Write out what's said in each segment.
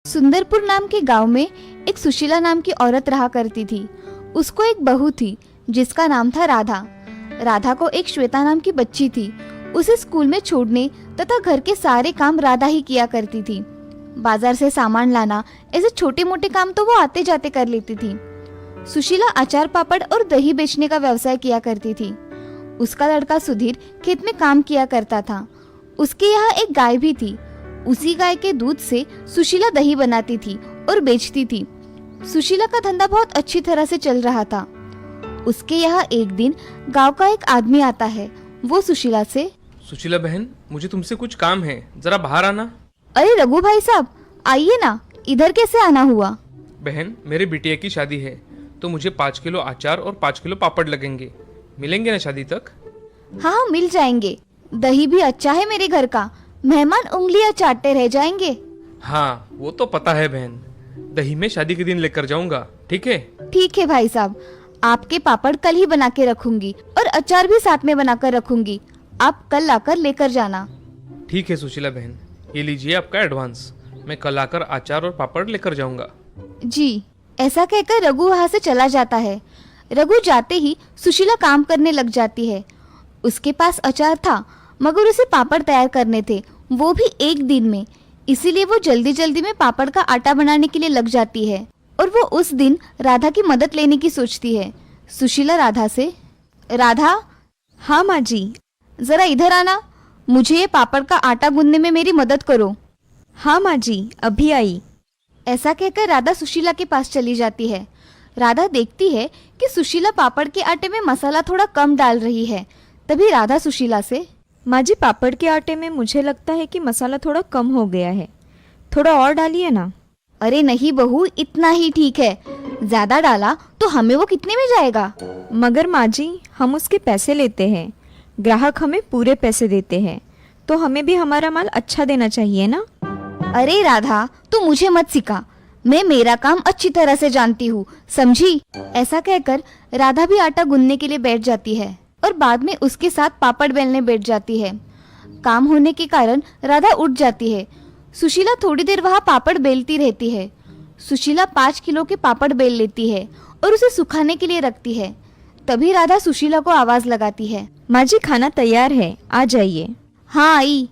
सुंदरपुर नाम के गांव में एक सुशीला नाम की औरत रहा करती थी। उसको एक बहू थी जिसका नाम था राधा। राधा को एक श्वेता नाम की बच्ची थी। उसे स्कूल में छोड़ने तथा घर के सारे काम राधा ही किया करती थी। बाजार से सामान लाना, ऐसे छोटे मोटे काम तो वो आते जाते कर लेती थी। सुशीला अचार पापड़ और दही बेचने का व्यवसाय किया करती थी। उसका लड़का सुधीर खेत में काम किया करता था। उसके यहाँ एक गाय भी थी। उसी गाय के दूध से सुशीला दही बनाती थी और बेचती थी। सुशीला का धंधा बहुत अच्छी तरह से चल रहा था। उसके यहाँ एक दिन गांव का एक आदमी आता है। वो सुशीला से, सुशीला बहन, मुझे तुमसे कुछ काम है, जरा बाहर आना। अरे रघु भाई साहब, आइए ना, इधर कैसे आना हुआ? बहन, मेरे बिटिया की शादी है तो मुझे 5 किलो अचार और 5 किलो पापड़ लगेंगे। मिलेंगे ना शादी तक? हाँ मिल जाएंगे। दही भी अच्छा है मेरे घर का, मेहमान उंगलियां चाटते रह जाएंगे। हाँ, वो तो पता है बहन। दही मैं शादी के दिन लेकर जाऊंगा, ठीक है? ठीक है भाई साहब, आपके पापड़ कल ही बना के रखूंगी और अचार भी साथ में बनाकर रखूंगी। आप कल आकर लेकर जाना। ठीक है सुशीला बहन, ये लीजिए आपका एडवांस। मैं कल आकर अचार और पापड़ लेकर जाऊंगा। जी। ऐसा कहकर रघु वहाँ से चला जाता है। रघु जाते ही सुशीला काम करने लग जाती है। उसके पास अचार था मगर उसे पापड़ तैयार करने थे, वो भी एक दिन में। इसीलिए वो जल्दी जल्दी में पापड़ का आटा बनाने के लिए लग जाती है और वो उस दिन राधा की मदद लेने की सोचती है। सुशीला राधा से, राधा। हाँ माँ जी। जरा इधर आना, मुझे ये पापड़ का आटा गूंदने में मेरी मदद करो। हाँ माँ जी, अभी आई। ऐसा कहकर राधा सुशीला के पास चली जाती है। राधा देखती है कि सुशीला पापड़ के आटे में मसाला थोड़ा कम डाल रही है। तभी राधा सुशीला से, माँ जी, पापड़ के आटे में मुझे लगता है कि मसाला थोड़ा कम हो गया है, थोड़ा और डालिए ना। अरे नहीं बहू, इतना ही ठीक है। ज्यादा डाला तो हमें वो कितने में जाएगा? मगर माँ जी, हम उसके पैसे लेते हैं, ग्राहक हमें पूरे पैसे देते हैं, तो हमें भी हमारा माल अच्छा देना चाहिए ना। अरे राधा, तू मुझे मत सिखा, मैं मेरा काम अच्छी तरह से जानती हूँ, समझी? ऐसा कहकर राधा भी आटा गूंदने के लिए बैठ जाती है और बाद में उसके साथ पापड़ बेलने बैठ जाती है। काम होने के कारण राधा उठ जाती है। सुशीला थोड़ी देर वहाँ पापड़ बेलती रहती है। सुशीला 5 किलो के पापड़ बेल लेती है और उसे सुखाने के लिए रखती है। तभी राधा सुशीला को आवाज लगाती है, माँ जी, खाना तैयार है, आ जाइए। हाँ आई।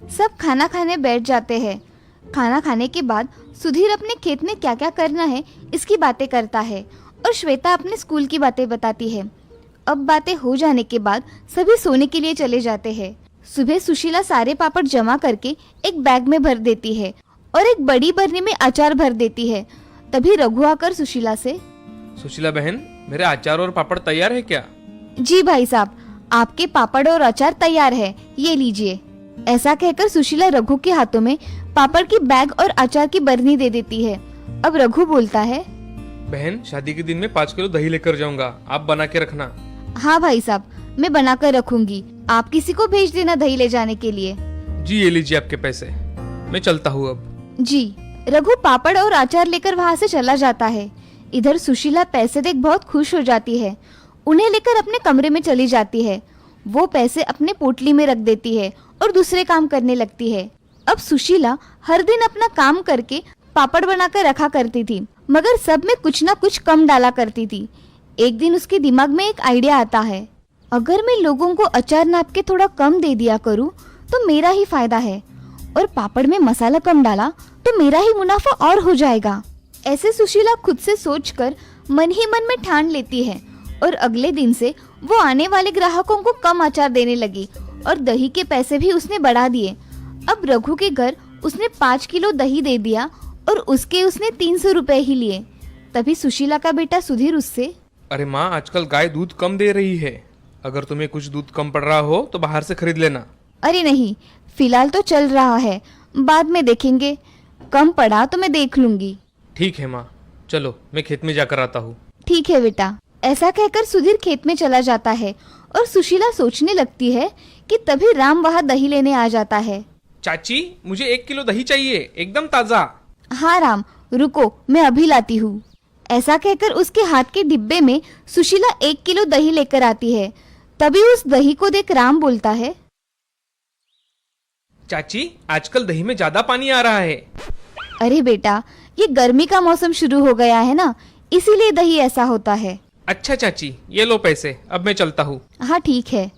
सब खाना खाने बैठ जाते हैं। खाना खाने के बाद सुधीर अपने खेत में क्या क्या करना है इसकी बातें करता है और श्वेता अपने स्कूल की बातें बताती है। अब बातें हो जाने के बाद सभी सोने के लिए चले जाते हैं। सुबह सुशीला सारे पापड़ जमा करके एक बैग में भर देती है और एक बड़ी बरनी में अचार भर देती है। तभी रघु आकर सुशीला से, सुशीला बहन, मेरे अचार और पापड़ तैयार है क्या? जी भाई साहब, आपके पापड़ और अचार तैयार है, ये लीजिए। ऐसा कहकर सुशीला रघु के हाथों में पापड़ की बैग और अचार की बरनी दे देती है। अब रघु बोलता है, बहन, शादी के दिन में 5 किलो दही लेकर जाऊंगा, आप बना के रखना। हाँ भाई साहब, मैं बना कर रखूंगी। आप किसी को भेज देना दही ले जाने के लिए। जी, ये लीजिए आपके पैसे, मैं चलता हूँ अब। जी। रघु पापड़ और अचार लेकर वहाँ से चला जाता है। इधर सुशीला पैसे देख बहुत खुश हो जाती है। उन्हें लेकर अपने कमरे में चली जाती है। वो पैसे अपने पोटली में रख देती है और दूसरे काम करने लगती है। अब सुशीला हर दिन अपना काम करके पापड़ बनाकर रखा करती थी, मगर सब में कुछ ना कुछ कम डाला करती थी। एक दिन उसके दिमाग में एक आइडिया आता है, अगर मैं लोगों को अचार नाप के थोड़ा कम दे दिया करूं तो मेरा ही फायदा है, और पापड़ में मसाला कम डाला तो मेरा ही मुनाफा और हो जाएगा। ऐसे सुशीला खुद से सोचकर मन ही मन में ठान लेती है और अगले दिन से वो आने वाले ग्राहकों को कम अचार देने लगी और दही के पैसे भी उसने बढ़ा दिए। अब रघु के घर उसने 5 किलो दही दे दिया और उसने 300 रुपए ही लिए। तभी सुशीला का बेटा सुधीर उससे, अरे माँ, आजकल गाय दूध कम दे रही है, अगर तुम्हें कुछ दूध कम पड़ रहा हो तो बाहर से खरीद लेना। अरे नहीं, फिलहाल तो चल रहा है, बाद में देखेंगे, कम पड़ा तो मैं देख लूंगी। ठीक है माँ, चलो मैं खेत में जाकर आता हूँ। ठीक है बेटा। ऐसा कहकर सुधीर खेत में चला जाता है और सुशीला सोचने लगती है कि तभी राम वहाँ दही लेने आ जाता है। चाची, मुझे 1 किलो दही चाहिए, एकदम ताजा। हाँ राम, रुको, मैं अभी लाती हूँ। ऐसा कहकर उसके हाथ के डिब्बे में सुशीला 1 किलो दही लेकर आती है। तभी उस दही को देख राम बोलता है, चाची, आजकल दही में ज्यादा पानी आ रहा है। अरे बेटा, ये गर्मी का मौसम शुरू हो गया है ना, इसीलिए दही ऐसा होता है। अच्छा चाची, ये लो पैसे, अब मैं चलता हूँ। हाँ ठीक है।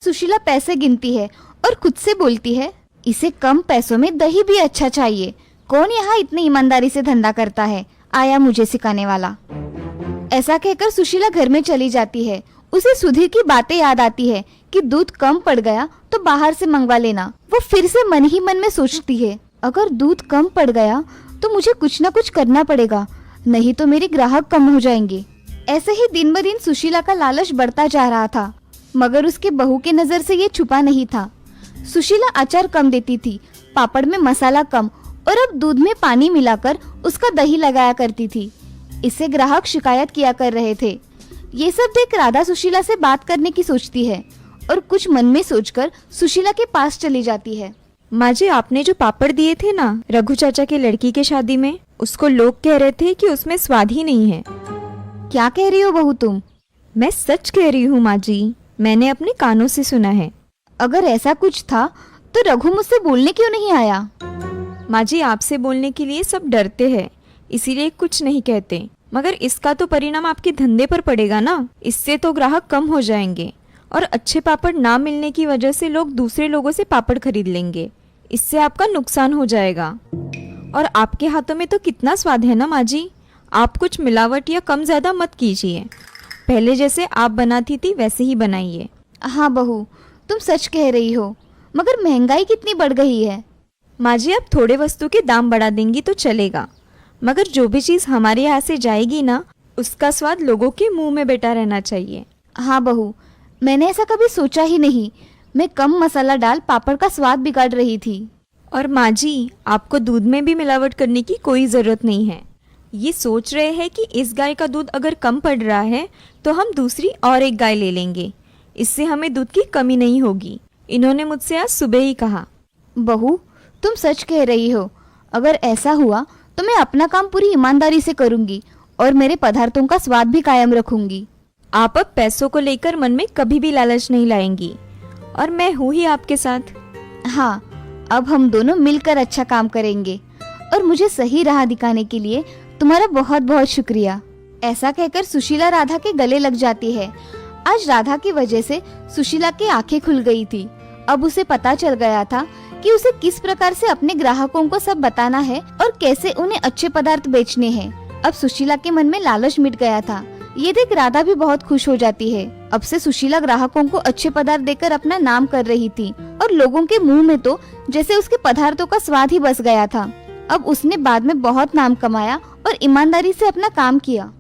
सुशीला पैसे गिनती है और खुद से बोलती है, इसे कम पैसों में दही भी अच्छा चाहिए। कौन यहाँ इतनी ईमानदारी से धंधा करता है, आया मुझे सिखाने वाला। ऐसा कहकर सुशीला घर में चली जाती है। उसे सुधीर की बातें याद आती है कि दूध कम पड़ गया तो बाहर से मंगवा लेना। वो फिर से मन ही मन में सोचती है, अगर दूध कम पड़ गया तो मुझे कुछ न कुछ करना पड़ेगा, नहीं तो मेरे ग्राहक कम हो जाएंगे। ऐसे ही दिन ब दिन सुशीला का लालच बढ़ता जा रहा था, मगर उसके बहू के नजर से ये छुपा नहीं था। सुशीला अचार कम देती थी, पापड़ में मसाला कम और अब दूध में पानी मिलाकर उसका दही लगाया करती थी। इससे ग्राहक शिकायत किया कर रहे थे। ये सब देख राधा सुशीला से बात करने की सोचती है और कुछ मन में सोचकर सुशीला के पास चली जाती है। माँ जी, आपने जो पापड़ दिए थे ना रघु चाचा की लड़की के शादी में, उसको लोग कह रहे थे कि उसमें स्वाद ही नहीं है। क्या कह रही हो बहू तुम? मैं सच कह रही हूँ माँ जी, मैंने अपने कानों से सुना है। अगर ऐसा कुछ था तो रघु मुझसे बोलने क्यों नहीं आया? माँ जी, आपसे बोलने के लिए सब डरते हैं, इसीलिए कुछ नहीं कहते। मगर इसका तो परिणाम आपके धंधे पर पड़ेगा ना। इससे तो ग्राहक कम हो जाएंगे और अच्छे पापड़ ना मिलने की वजह से लोग दूसरे लोगों से पापड़ खरीद लेंगे। इससे आपका नुकसान हो जाएगा। और आपके हाथों में तो कितना स्वाद है ना माँ जी। आप कुछ मिलावट या कम ज़्यादा मत कीजिए, पहले जैसे आप बनाती थी वैसे ही बनाइए। हाँ बहू, तुम सच कह रही हो, मगर महंगाई कितनी बढ़ गई है। माँ जी, आप थोड़े वस्तु के दाम बढ़ा देंगी तो चलेगा, मगर जो भी चीज़ हमारे यहाँ से जाएगी ना, उसका स्वाद लोगों के मुंह में बैठा रहना चाहिए। हाँ बहू, मैंने ऐसा कभी सोचा ही नहीं। मैं कम मसाला डाल पापड़ का स्वाद बिगाड़ रही थी। और माँ जी, आपको दूध में भी मिलावट करने की कोई ज़रूरत नहीं है। ये सोच रहे हैं कि इस गाय का दूध अगर कम पड़ रहा है तो हम दूसरी और एक गाय ले लेंगे, इससे हमें दूध की कमी नहीं होगी। इन्होंने मुझसे आज सुबह ही कहा। बहू, तुम सच कह रही हो। अगर ऐसा हुआ तो मैं अपना काम पूरी ईमानदारी से करूंगी और मेरे पदार्थों का स्वाद भी कायम रखूंगी। आप अब पैसों को लेकर मन में कभी भी लालच नहीं लाएंगी और मैं हूँ ही आपके साथ। हाँ, अब हम दोनों मिलकर अच्छा काम करेंगे और मुझे सही राह दिखाने के लिए तुम्हारा बहुत बहुत शुक्रिया। ऐसा कहकर सुशीला राधा के गले लग जाती है। आज राधा की वजह से सुशीला की आंखें खुल गई थी। अब उसे पता चल गया था कि उसे किस प्रकार से अपने ग्राहकों को सब बताना है और कैसे उन्हें अच्छे पदार्थ बेचने हैं। अब सुशीला के मन में लालच मिट गया था। ये देख राधा भी बहुत खुश हो जाती है। अब से सुशीला ग्राहकों को अच्छे पदार्थ देकर अपना नाम कर रही थी और लोगों के मुंह में तो जैसे उसके पदार्थों का स्वाद ही बस गया था। अब उसने बाद में बहुत नाम कमाया और ईमानदारी से अपना काम किया।